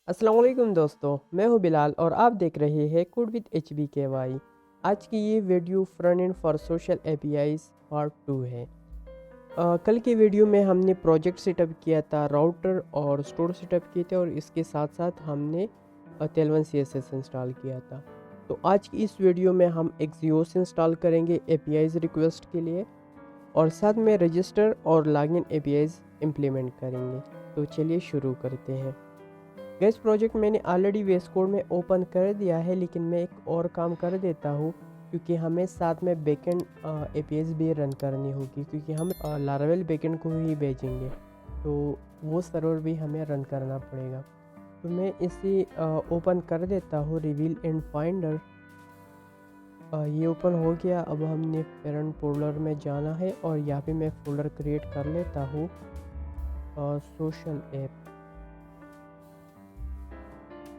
अस्सलाम वालेकुम दोस्तों, मैं हूं बिलाल और आप देख रहे हैं कुड विद HBKY। आज की ये video front end for social APIs part 2 है। कल की वीडियो में हमने प्रोजेक्ट सेटअप किया था, राउटर और स्टोर सेटअप किए थे और इसके साथ साथ हमने Tailwind CSS इंस्टॉल किया था। तो आज की इस वीडियो में हम Axios इंस्टॉल करेंगे APIs रिक्वेस्ट के लिए और साथ में रजिस्टर और लॉगिन APIs इम्प्लीमेंट करेंगे। तो चलिए शुरू करते हैं। गैस प्रोजेक्ट मैंने ऑलरेडी VS कोड में ओपन कर दिया है, लेकिन मैं एक और काम कर देता हूँ क्योंकि हमें साथ में बैकएंड APIs भी रन करनी होगी, क्योंकि हम लारावेल बैकएंड को ही भेजेंगे तो वो सर्वर भी हमें रन करना पड़ेगा। तो मैं इसे ओपन कर देता हूँ, रिवील एंड फाइंडर। ये ओपन हो गया। अब हमने पेरेंट फोल्डर में जाना है और यहाँ पे मैं फोल्डर क्रिएट कर लेता हूँ सोशल ऐप।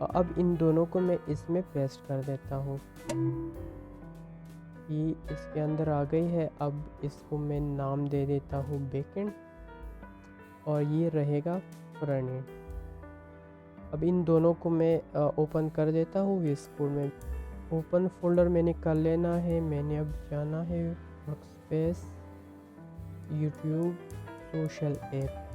अब इन दोनों को मैं इसमें पेस्ट कर देता हूँ। ये इसके अंदर आ गई है। अब इसको मैं नाम दे देता हूँ बैकएंड और ये रहेगा फ्रंट एंड। अब इन दोनों को मैं ओपन कर देता हूँ VS कोड में। ओपन फोल्डर मैंने कर लेना है। मैंने अब जाना है वर्कस्पेस, यूट्यूब, सोशल ऐप।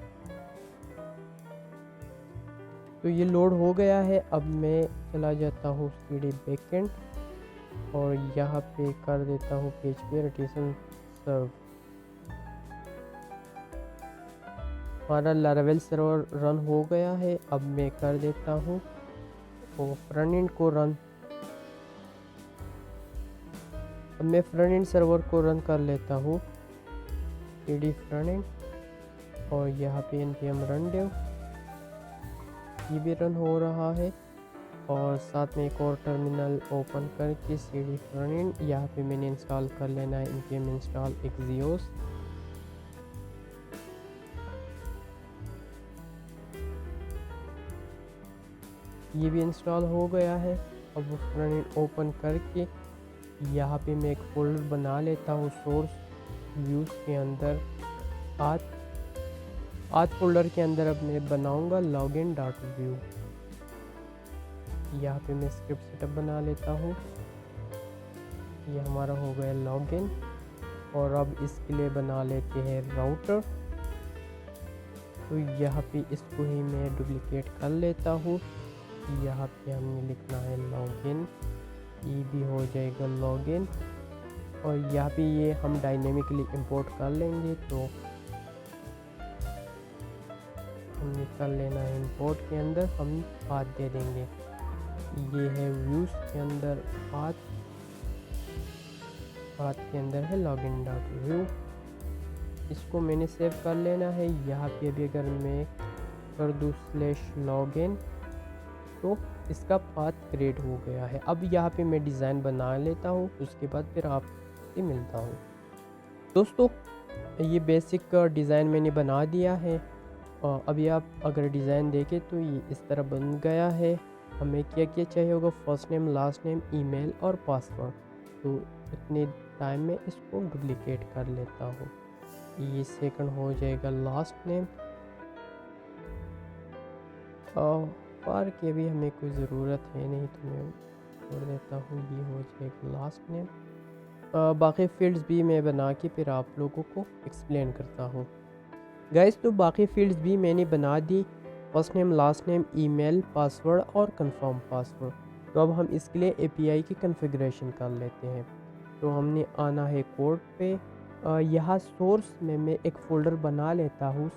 तो ये लोड हो गया है। अब मैं चला जाता हूँ CD बैकएंड और यहाँ पे कर देता हूँ PHP रोटेशन सर्व। हमारा लारावेल सर्वर रन हो गया है। अब मैं कर देता हूँ वो फ्रंट एंड को रन। अब मैं फ्रंट एंड सर्वर को रन कर लेता हूँ, CD फ्रंट एंड, और यहाँ पे npm रन dev, ये भी रन हो रहा है। और साथ में एक और टर्मिनल ओपन करके CD फ्रंट एंड, यहाँ पे मैंने इंस्टॉल कर लेना है npm इंस्टॉल Axios। ये भी इंस्टॉल हो गया है। अब फ्रंट एंड ओपन करके यहाँ पे मैं एक फोल्डर बना लेता हूँ सोर्स व्यूज़ के अंदर। आठ फोल्डर के अंदर अब मैं बनाऊँगा लॉगिन डॉट व्यू। यहाँ पे मैं स्क्रिप्ट सेटअप बना लेता हूँ। ये हमारा हो गया लॉगिन। और अब इसके लिए बना लेते हैं राउटर। तो यहाँ पे इसको ही मैं डुप्लिकेट कर लेता हूँ। यहाँ पे हमने लिखना है लॉगिन, ये भी हो जाएगा लॉगिन। और यहाँ पे ये हम डायनेमिकली इंपोर्ट कर लेंगे। तो हमने कर लेना है इंपोर्ट के अंदर हम पाथ दे देंगे। ये है व्यूज़ के अंदर पाथ के अंदर है लॉगिन डॉट व्यू। इसको मैंने सेव कर लेना है। यहाँ पे अभी अगर मैं कर दूँ /login तो इसका पाथ क्रिएट हो गया है। अब यहाँ पे मैं डिज़ाइन बना लेता हूँ, उसके बाद फिर आपसे मिलता हूँ। दोस्तों, ये बेसिक डिज़ाइन मैंने बना दिया है। अभी आप अगर डिज़ाइन देखें तो ये इस तरह बन गया है। हमें क्या क्या चाहिए होगा, first name, last name, email और पासवर्ड। तो इतने टाइम में इसको डुप्लिकेट कर लेता हूँ। ये सेकंड हो जाएगा लास्ट नेम। पार के भी हमें कोई ज़रूरत है नहीं, तो मैं छोड़ देता हूँ। ये हो जाएगा लास्ट नेम। बाकी फील्ड्स भी मैं बना के फिर आप लोगों को एक्सप्लेन करता हूँ। गाइस, तो बाकी फील्ड्स भी मैंने बना दी, first name, last name, email, password और कंफर्म पासवर्ड। तो अब हम इसके लिए API की कॉन्फ़िगरेशन कर लेते हैं। तो हमने आना है कोड पे। यहाँ सोर्स में मैं एक फ़ोल्डर बना लेता हूँ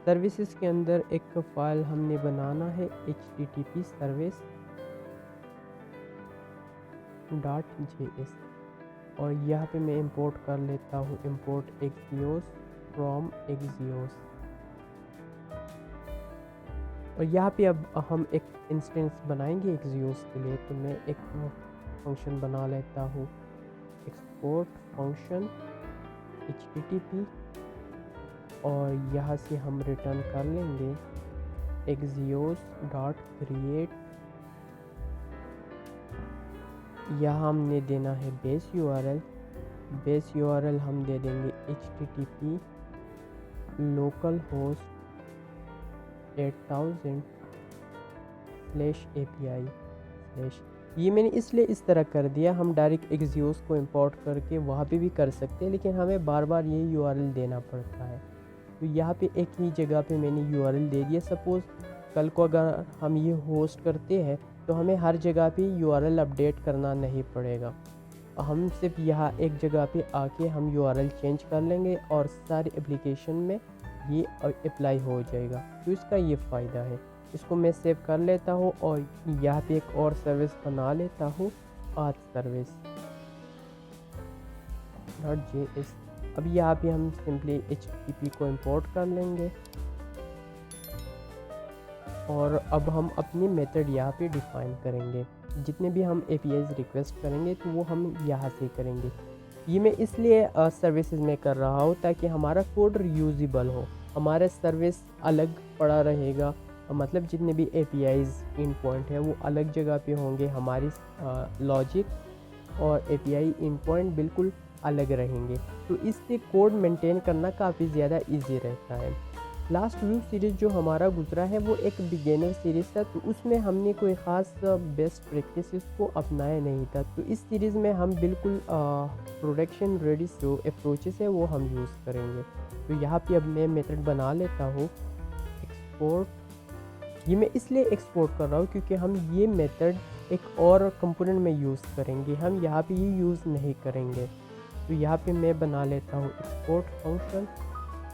सर्विसेज के अंदर एक फ़ाइल हमने बनाना है http service.js। और यहाँ पे मैं इंपोर्ट कर लेता हूँ import Axios from Axios। और यहाँ पे अब हम एक इंस्टेंस बनाएंगे Axios के लिए। तो मैं एक फंक्शन बना लेता हूँ, एक्सपोर्ट फंक्शन http, और यहाँ से हम रिटर्न कर लेंगे Axios.create। यहाँ हमने देना है बेस URL हम दे देंगे http localhost 8000 /API/ ये मैंने इसलिए इस तरह कर दिया, हम डायरेक्ट एक्सियोस को इंपोर्ट करके वहाँ पे भी कर सकते हैं, लेकिन हमें बार बार ये URL देना पड़ता है। तो यहाँ पे एक ही जगह पे मैंने URL दे दिया। सपोज़ कल को अगर हम ये होस्ट करते हैं तो हमें हर जगह पे URL अपडेट करना नहीं पड़ेगा, हम सिर्फ यहाँ एक जगह पे आके हम URL चेंज कर लेंगे और सारे एप्लीकेशन में ये अप्लाई हो जाएगा। तो इसका ये फ़ायदा है। इसको मैं सेव कर लेता हूँ और यहाँ पे एक और सर्विस बना लेता हूँ, आथ सर्विस .js। अब यहाँ पे हम सिंपली HTTP को इंपोर्ट कर लेंगे और अब हम अपनी मेथड यहाँ पे डिफ़ाइन करेंगे। जितने भी हम APIs रिक्वेस्ट करेंगे तो वो हम यहाँ से करेंगे। ये मैं इसलिए सर्विसेज में कर रहा हूँ ताकि हमारा कोड रीयूजेबल हो, हमारा सर्विस अलग पड़ा रहेगा, मतलब जितने भी APIs इन पॉइंट है वो अलग जगह पे होंगे, हमारी लॉजिक और API इन पॉइंट बिल्कुल अलग रहेंगे। तो इससे कोड मेंटेन करना काफ़ी ज़्यादा इजी रहता है। लास्ट व्यू सीरीज़ जो हमारा गुजरा है वो एक बिगिनर सीरीज़ था, तो उसमें हमने कोई ख़ास बेस्ट प्रैक्टिसेस को अपनाया नहीं था। तो इस सीरीज़ में हम बिल्कुल प्रोडक्शन रेडी जो अप्रोचेस है वो हम यूज़ करेंगे। तो यहाँ पे अब मैं मेथड बना लेता हूँ एक्सपोर्ट। ये मैं इसलिए एक्सपोर्ट कर रहा हूँ क्योंकि हम ये मेथड एक और कंपोनेंट में यूज़ करेंगे, हम यहाँ पे ये यूज़ नहीं करेंगे। तो यहाँ पे मैं बना लेता हूँ एक्सपोर्ट फंक्शन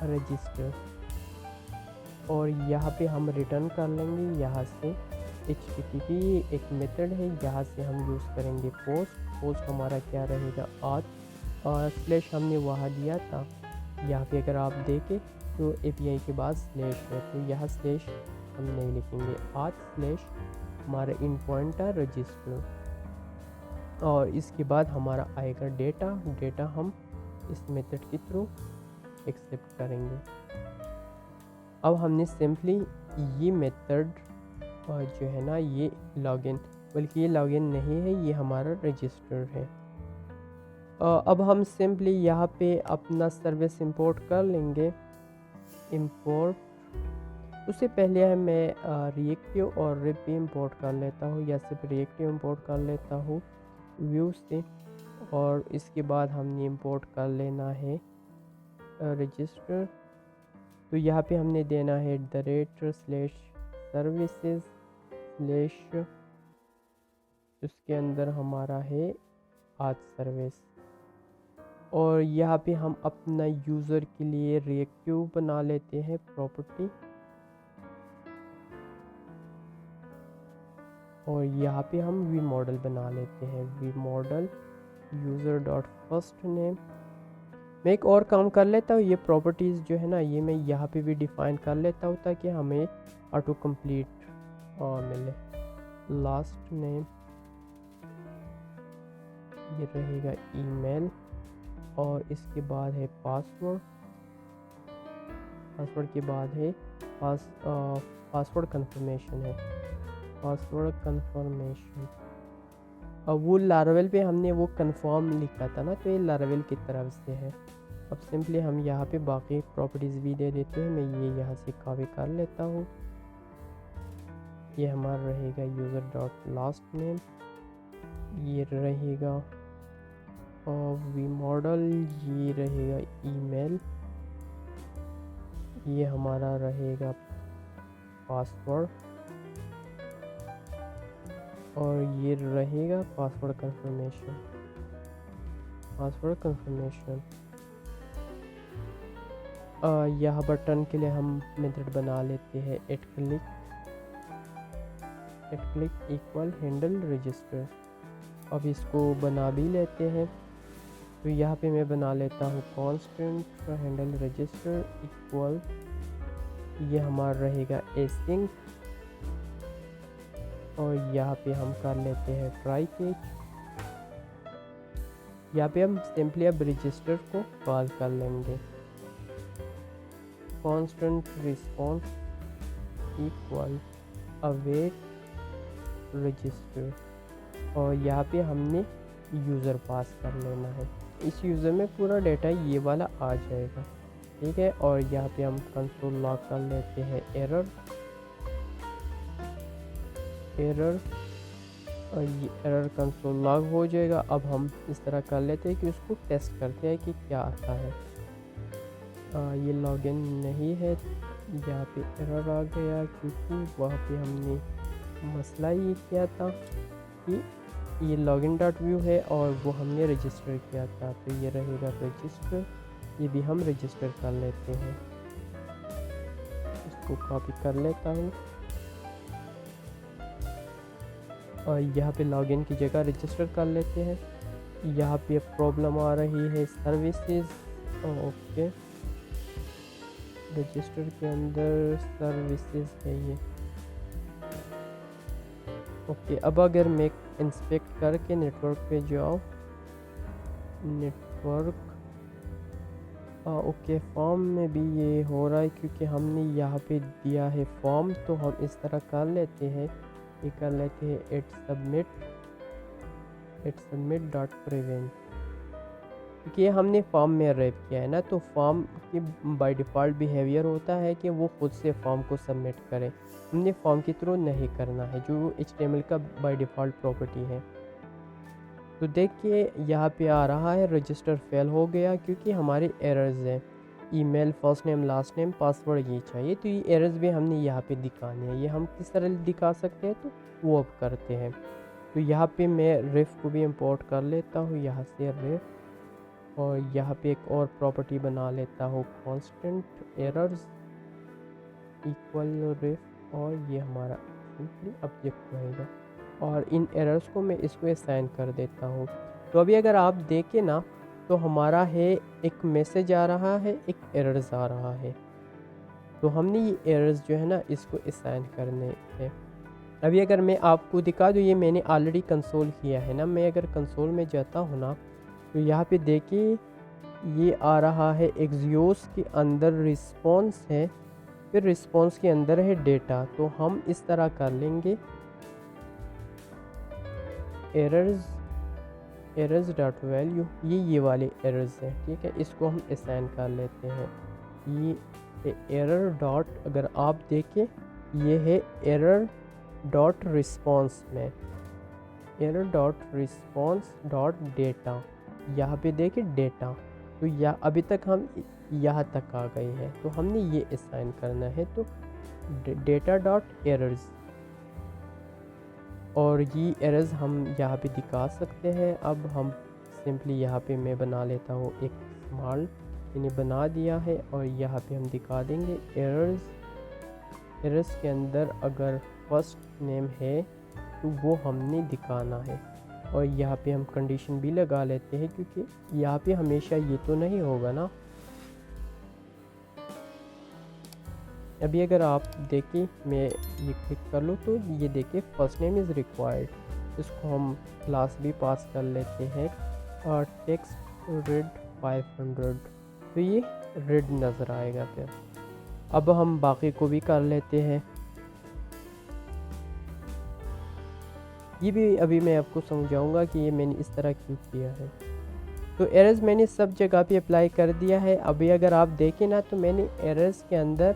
रजिस्टर और यहाँ पे हम रिटर्न कर लेंगे यहाँ से HTTP एक मेथड है, यहाँ से हम यूज़ करेंगे पोस्ट हमारा क्या रहेगा आथ और स्लैश हमने वहाँ दिया था। यहाँ पे अगर आप देखें तो API के बाद स्लैश है, तो यहाँ स्लैश हम नहीं लिखेंगे, आथ स्लैश हमारा इन पॉइंट है रजिस्टर और इसके बाद हमारा आएगा डेटा हम इस मेथड के थ्रू एक्सेप्ट करेंगे। अब हमने सिंपली ये मेथड जो है ना ये लॉगिन, बल्कि ये लॉगिन नहीं है, ये हमारा रजिस्टर है। अब हम सिंपली यहाँ पे अपना सर्विस इंपोर्ट कर लेंगे। इंपोर्ट उससे पहले मैं रिएक्टिव और रिप भी इंपोर्ट कर लेता हूँ, या सिर्फ रिएक्टिव इंपोर्ट कर लेता हूँ व्यू से, और इसके बाद हमने इंपोर्ट कर लेना है रजिस्टर। तो यहाँ पे हमने देना है /services/ उसके अंदर हमारा है आथ सर्विस, और यहाँ पे हम अपना यूज़र के लिए रिएक्टिव बना लेते हैं प्रॉपर्टी, और यहाँ पे हम वी मॉडल बना लेते हैं, V model user dot first name. मैं एक और काम कर लेता हूँ, ये प्रॉपर्टीज़ जो है ना ये मैं यहाँ पे भी डिफ़ाइन कर लेता हूँ ताकि हमें ऑटो कंप्लीट मिले। लास्ट नेम ये रहेगा ईमेल, और इसके बाद है पासवर्ड के बाद है पासवर्ड कंफर्मेशन है, पासवर्ड कंफर्मेशन। अब वो लारावेल पे हमने वो कंफर्म लिखा था ना, तो ये लारावेल की तरफ से है। अब सिंपली हम यहाँ पे बाकी प्रॉपर्टीज़ भी दे देते हैं, मैं ये यहाँ से कॉपी कर लेता हूँ। ये हमारा रहेगा यूज़र डॉट लास्ट नेम, ये रहेगा वी मॉडल, ये रहेगा ईमेल, ये हमारा रहेगा पासवर्ड, और ये रहेगा पासवर्ड कंफर्मेशन। यह बटन के लिए हम मेथड बना लेते हैं at click equal handle register. अब इसको बना भी लेते हैं, तो यहाँ पे मैं बना लेता हूँ कांस्टेंट हैंडल रजिस्टर इक्वल, ये हमारा रहेगा एसिंक, और यहाँ पे हम कर लेते हैं ट्राई कैच। यहाँ पे हम सिंपली अब रजिस्टर को कॉल कर लेंगे, constant response equal await register, और यहाँ पे हमने यूज़र पास कर लेना है। इस यूज़र में पूरा डेटा ये वाला आ जाएगा, ठीक है। और यहाँ पे हम कंसोल लॉग कर लेते हैं एरर, एरर, ये एरर कंसोल लॉग हो जाएगा। अब हम इस तरह कर लेते हैं कि उसको टेस्ट करते हैं कि क्या आता है। ये लॉगिन नहीं है, यहाँ पे एरर आ गया क्योंकि वहाँ पे हमने मसला ये किया था कि ये लॉगिन डॉट व्यू है और वो हमने रजिस्टर किया था। तो ये रहेगा रजिस्टर, ये भी हम रजिस्टर कर लेते हैं। इसको कॉपी कर लेता हूँ और यहाँ पे लॉगिन की जगह रजिस्टर कर लेते हैं। यहाँ पे प्रॉब्लम आ रही है सर्विसेज, ओके रजिस्टर के अंदर सर्विसेज है ये, ओके। अब अगर मैं इंस्पेक्ट करके नेटवर्क पे जाओ, नेटवर्क ओके फॉर्म में भी ये हो रहा है क्योंकि हमने यहाँ पे दिया है फॉर्म। तो हम इस तरह कर लेते हैं, ये कर लेते हैं एट सबमिट डॉट प्रिवेंट, क्योंकि हमने फॉर्म में रैप किया है ना। तो फॉर्म की बाय डिफ़ॉल्ट बिहेवियर होता है कि वो खुद से फॉर्म को सबमिट करे, हमने फॉर्म के थ्रू नहीं करना है, जो HTML का बाय डिफ़ॉल्ट प्रॉपर्टी है। तो देखिए यहाँ पे आ रहा है रजिस्टर फेल हो गया क्योंकि हमारे एरर्स हैं, email, first name, last name, password ये चाहिए। तो ये एरर्स भी हमने यहाँ पे दिखाने हैं। ये हम किस तरह दिखा सकते हैं, तो वो अब करते हैं। तो यहाँ पे मैं रेफ को भी इंपोर्ट कर लेता हूँ, यहाँ से रेफ, और यहाँ पे एक और प्रॉपर्टी बना लेता हूँ कांस्टेंट एरर्स इक्वल रेफ, और ये हमारा सिंपली ऑब्जेक्ट रहेगा। और इन एरर्स को मैं इसको असाइन कर देता हूँ। तो अभी अगर आप देखें ना, तो हमारा है एक मैसेज आ रहा है, एक एरर्स आ रहा है। तो हमने ये एरर्स जो है ना इसको असाइन करने हैं। अभी अगर मैं आपको दिखा दूँ, ये मैंने ऑलरेडी कंसोल किया है ना। मैं अगर कंसोल में जाता हूँ ना, तो यहाँ पे देखिए ये आ रहा है एक्सियोस के अंदर रिस्पॉन्स है, फिर रिस्पॉन्स के अंदर है डेटा। तो हम इस तरह कर लेंगे एरर्स डॉट वैल्यू, ये वाले एरर्स हैं, ठीक है। इसको हम असाइन कर लेते हैं। ये एरर डॉट, अगर आप देखें ये है एरर डॉट रिस्पॉन्स में, error dot response dot data, यहाँ पे देखें डेटा। तो या अभी तक हम यहाँ तक आ गए हैं, तो हमने ये असाइन करना है। तो डेटा डॉट एरर्स, और ये एरर्स हम यहाँ पे दिखा सकते हैं। अब हम सिंपली यहाँ पे मैं बना लेता हूँ एक स्मॉल, इन्हें बना दिया है, और यहाँ पे हम दिखा देंगे एरर्स के अंदर अगर फर्स्ट नेम है तो वो हमने दिखाना है। और यहाँ पे हम कंडीशन भी लगा लेते हैं क्योंकि यहाँ पे हमेशा ये तो नहीं होगा ना। अभी अगर आप देखें, मैं ये क्लिक कर लूँ तो ये देखिए फर्स्ट नेम इज़ रिक्वायर्ड। इसको हम क्लास भी पास कर लेते हैं, और टेक्स्ट रेड 500, तो ये रेड नज़र आएगा। फिर अब हम बाकी को भी कर लेते हैं। ये भी अभी मैं आपको समझाऊंगा कि ये मैंने इस तरह क्यों किया है। तो एरर्स मैंने सब जगह पे अप्लाई कर दिया है। अभी अगर आप देखें ना, तो मैंने एरर्स के अंदर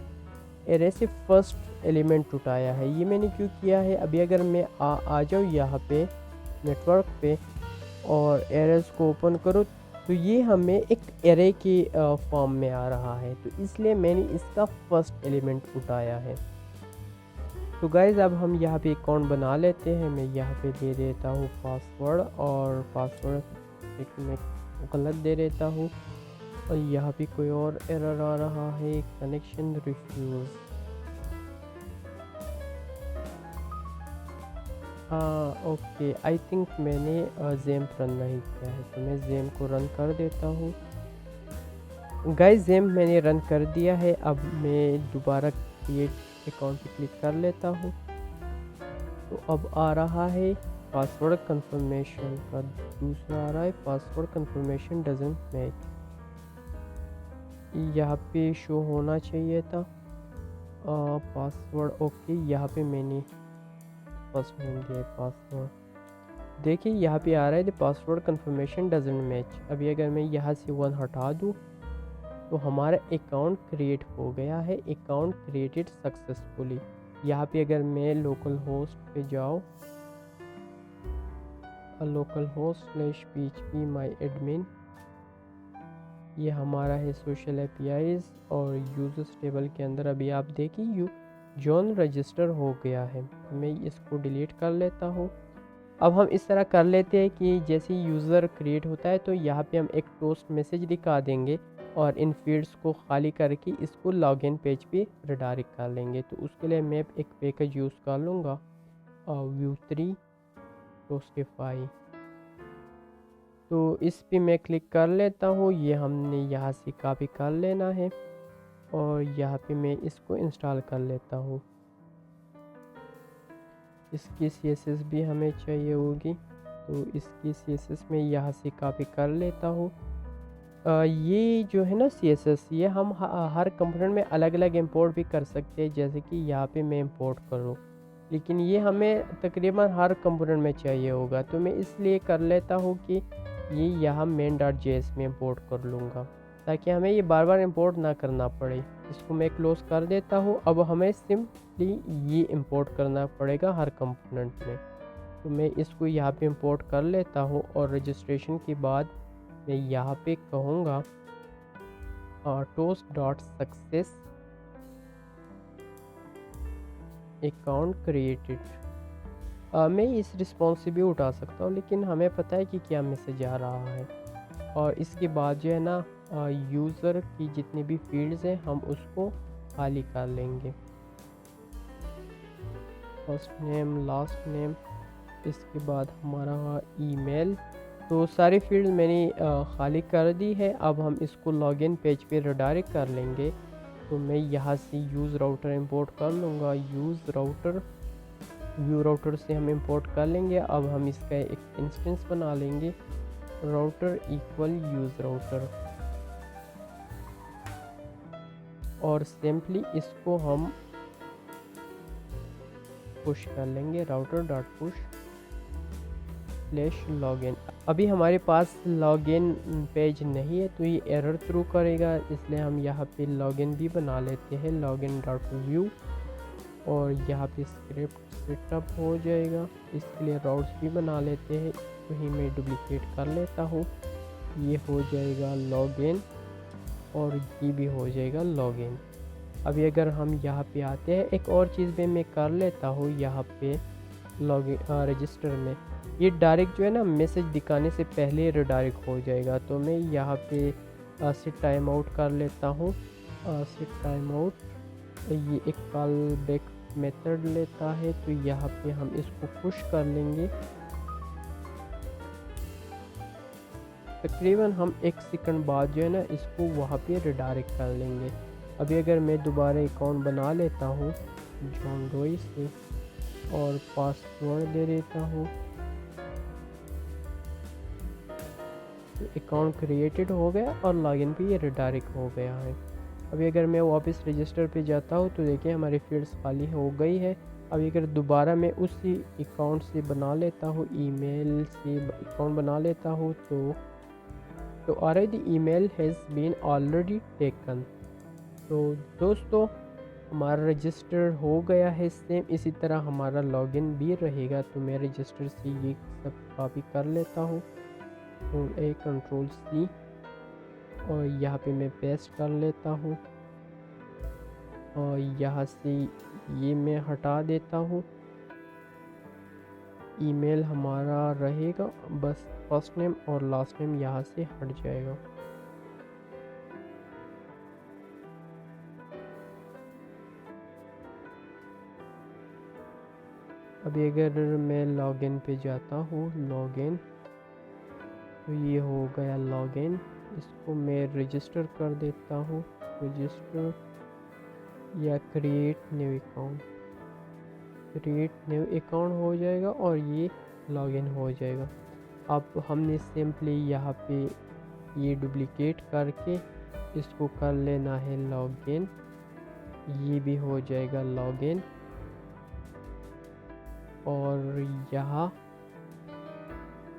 एरर से फर्स्ट एलिमेंट उठाया है। ये मैंने क्यों किया है, अभी अगर मैं आ जाऊँ यहाँ पे नेटवर्क पे और एरर्स को ओपन करो, तो ये हमें एक एरे के फॉर्म में आ रहा है। तो इसलिए मैंने इसका फर्स्ट एलिमेंट उठाया है। तो गाइज़ अब हम यहाँ पे अकाउंट बना लेते हैं। मैं यहाँ पे दे देता हूँ पासवर्ड, और पासवर्ड एक मैं गलत दे देता हूँ। और यहाँ पे कोई और एरर आ रहा है, कनेक्शन रिफ्यूज़। हाँ ओके, आई थिंक मैंने जेम रन नहीं किया है, तो मैं जेम को रन कर देता हूँ। गाइस जेम मैंने रन कर दिया है। अब मैं दोबारा क्रिएट अकाउंट पे क्लिक कर लेता हूँ। तो अब आ रहा है पासवर्ड कंफर्मेशन का दूसरा आ रहा है, पासवर्ड कंफर्मेशन डजंट मैच। यहाँ पे शो होना चाहिए था पासवर्ड, ओके। यहाँ पे मैंने फर्स्ट नेम दिया पासवर्ड, देखिए यहाँ पे आ रहा है the password confirmation doesn't match. अभी अगर मैं यहाँ से 1 हटा दूँ तो हमारा अकाउंट क्रिएट हो गया है, अकाउंट क्रिएटेड सक्सेसफुली। यहाँ पे अगर मैं लोकल होस्ट पे जाऊँ, local host /php my admin, ये हमारा है सोशल एपीआईज और यूजर्स टेबल के अंदर अभी आप देखिए जॉन रजिस्टर हो गया है। मैं इसको डिलीट कर लेता हूँ। अब हम इस तरह कर लेते हैं कि जैसे यूज़र क्रिएट होता है तो यहाँ पे हम एक टोस्ट मैसेज दिखा देंगे और इन फील्ड्स को खाली करके इसको लॉगिन पेज पे रिडायरेक्ट कर लेंगे। तो उसके लिए मैं एक पैकेज यूज़ कर लूँगा Vue3 टोस्टिफाई। तो इस पे मैं क्लिक कर लेता हूँ। ये हमने यहाँ से कॉपी कर लेना है और यहाँ पे मैं इसको इंस्टॉल कर लेता हूँ। इसकी CSS भी हमें चाहिए होगी, तो इसकी CSS में यहाँ से कॉपी कर लेता हूँ। ये जो है ना CSS, ये हम हर कंपोनेंट में अलग अलग इंपोर्ट भी कर सकते हैं, जैसे कि यहाँ पे मैं इंपोर्ट करूँ, लेकिन ये हमें तकरीबन हर कंपोनेंट में चाहिए होगा। तो मैं इसलिए कर लेता हूँ कि ये यहाँ main.js में इंपोर्ट कर लूँगा ताकि हमें ये बार बार इंपोर्ट ना करना पड़े। इसको मैं क्लोज कर देता हूँ। अब हमें सिंपली ये इंपोर्ट करना पड़ेगा हर कंपोनेंट में। तो मैं इसको यहाँ पे इंपोर्ट कर लेता हूँ और रजिस्ट्रेशन के बाद मैं यहाँ पे कहूँगा toast.success अकाउंट क्रिएटेड। मैं इस रिस्पॉन्स से भी उठा सकता हूँ, लेकिन हमें पता है कि क्या मैसेज आ रहा है। और इसके बाद जो है ना यूज़र की जितनी भी फील्ड्स हैं हम उसको खाली कर लेंगे, फर्स्ट नेम लास्ट नेम, इसके बाद हमारा ईमेल। तो सारी फील्ड मैंने खाली कर दी है। अब हम इसको लॉगिन पेज पे रिडायरेक्ट कर लेंगे। तो मैं यहाँ से यूज़ राउटर इंपोर्ट कर लूँगा। यूज़ राउटर व्यू राउटर से हम इंपोर्ट कर लेंगे। अब हम इसका एक इंस्टेंस बना लेंगे, राउटर इक्वल यूज़ राउटर, और सिंपली इसको हम पुश कर लेंगे, router.push/login। अभी हमारे पास लॉगिन पेज नहीं है तो ये एरर थ्रू करेगा, इसलिए हम यहाँ पे लॉगिन भी बना लेते हैं, login.view, और यहाँ पे स्क्रिप्ट सेटअप हो जाएगा। इसके लिए राउट्स भी बना लेते हैं, वही मैं डुप्लिकेट कर लेता हूँ। ये हो जाएगा लॉगिन और ये भी हो जाएगा लॉगिन। अभी अगर हम यहाँ पे आते हैं, एक और चीज़ भी मैं कर लेता हूँ यहाँ पे लॉगिन रजिस्टर में, ये डायरेक्ट जो है ना मैसेज दिखाने से पहले रिडायरेक्ट हो जाएगा। तो मैं यहाँ पे सेट टाइम आउट कर लेता हूँ, सेट टाइम आउट, ये एक कॉल बैक मेथड लेता है। तो यहाँ पे हम इसको पुश कर लेंगे, तकरीबन हम 1 सेकंड बाद जो है ना इसको वहाँ पे रिडायरेक्ट कर लेंगे। अभी अगर मैं दोबारा अकाउंट बना लेता हूँ जॉन रॉय से और पासवर्ड दे देता हूँ, तो अकाउंट क्रिएटेड हो गया और लॉगिन पे ये रिडायरेक्ट हो गया है। अभी अगर मैं वापस रजिस्टर पे जाता हूँ तो देखिए हमारी फील्ड्स खाली हो गई है। अभी अगर दोबारा मैं उसी अकाउंट से बना लेता हूँ, ईमेल से अकाउंट बना लेता हूँ, तो already email has been already taken. तो दोस्तों हमारा रजिस्टर हो गया है। सेम इसी तरह हमारा लॉगिन भी रहेगा। तो मैं रजिस्टर से ये सब कॉपी कर लेता हूँ, Ctrl+C, और यहाँ पे मैं पेस्ट कर लेता हूँ और यहाँ से ये मैं हटा देता हूँ। ईमेल हमारा रहेगा, बस फर्स्ट नेम और लास्ट नेम यहाँ से हट जाएगा। अभी अगर मैं लॉगिन पे जाता हूँ, लॉगिन, तो ये हो गया लॉगिन। इसको मैं रजिस्टर कर देता हूँ, रजिस्टर या create new account, create new account हो जाएगा और ये लॉगिन हो जाएगा। अब हमने सिंपली यहाँ पे ये डुप्लिकेट करके इसको कर लेना है लॉगिन, ये भी हो जाएगा लॉगिन, और यहाँ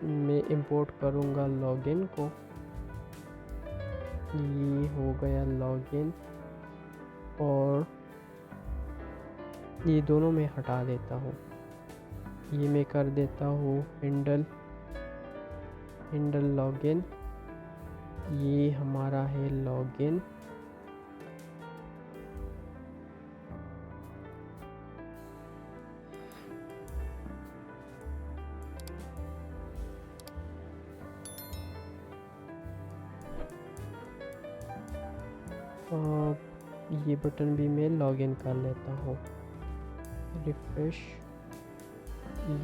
मैं इंपोर्ट करूँगा लॉगिन को, ये हो गया लॉगिन, और ये दोनों मैं हटा देता हूँ। ये मैं कर देता हूँ हैंडल लॉगिन। ये हमारा है लॉगिन। ये बटन भी मैं लॉगिन कर लेता हूँ। रिफ्रेश।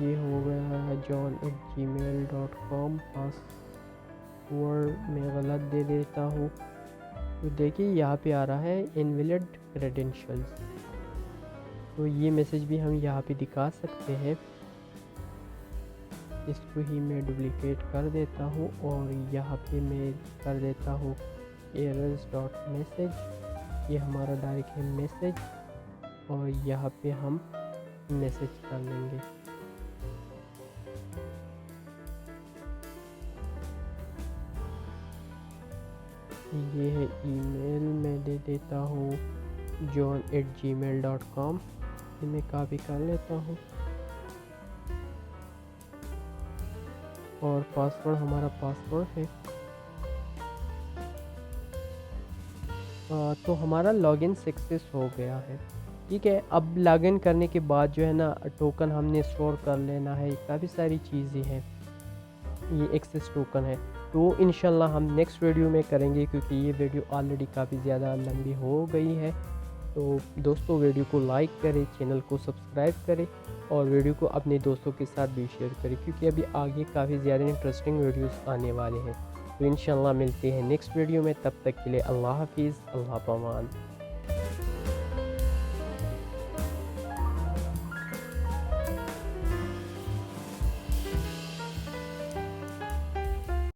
ये हो गया john@gmail.com। पासवर्ड मैं गलत दे देता हूँ। तो देखिए यहाँ पे आ रहा है इनवैलिड क्रेडेंशियल्स। तो ये मैसेज भी हम यहाँ पे दिखा सकते हैं। इसको ही मैं डुप्लिकेट कर देता हूँ और यहाँ पे मैं कर देता हूँ errors.message। ये हमारा डायरेक्ट है मैसेज और यहाँ पे हम मैसेज कर लेंगे। ये है ईमेल, मैं दे देता हूँ john@gmail.com। ये मैं कॉपी कर लेता हूँ और पासवर्ड हमारा पासवर्ड है। तो हमारा लॉगिन सक्सेस हो गया है। ठीक है, अब लॉगिन करने के बाद जो है ना टोकन हमने स्टोर कर लेना है। काफ़ी सारी चीज़ें हैं। ये एक्सेस टोकन है तो इंशाल्लाह हम नेक्स्ट वीडियो में करेंगे, क्योंकि ये वीडियो ऑलरेडी काफ़ी ज़्यादा लंबी हो गई है। तो दोस्तों वीडियो को लाइक करें, चैनल को सब्सक्राइब करें और वीडियो को अपने दोस्तों के साथ भी शेयर करें, क्योंकि अभी आगे काफ़ी ज़्यादा इंटरेस्टिंग वीडियोस आने वाले हैं। तो इंशाल्लाह मिलते हैं नेक्स्ट वीडियो में। तब तक के लिए अल्लाह हाफिज़, अल्लाह पामान।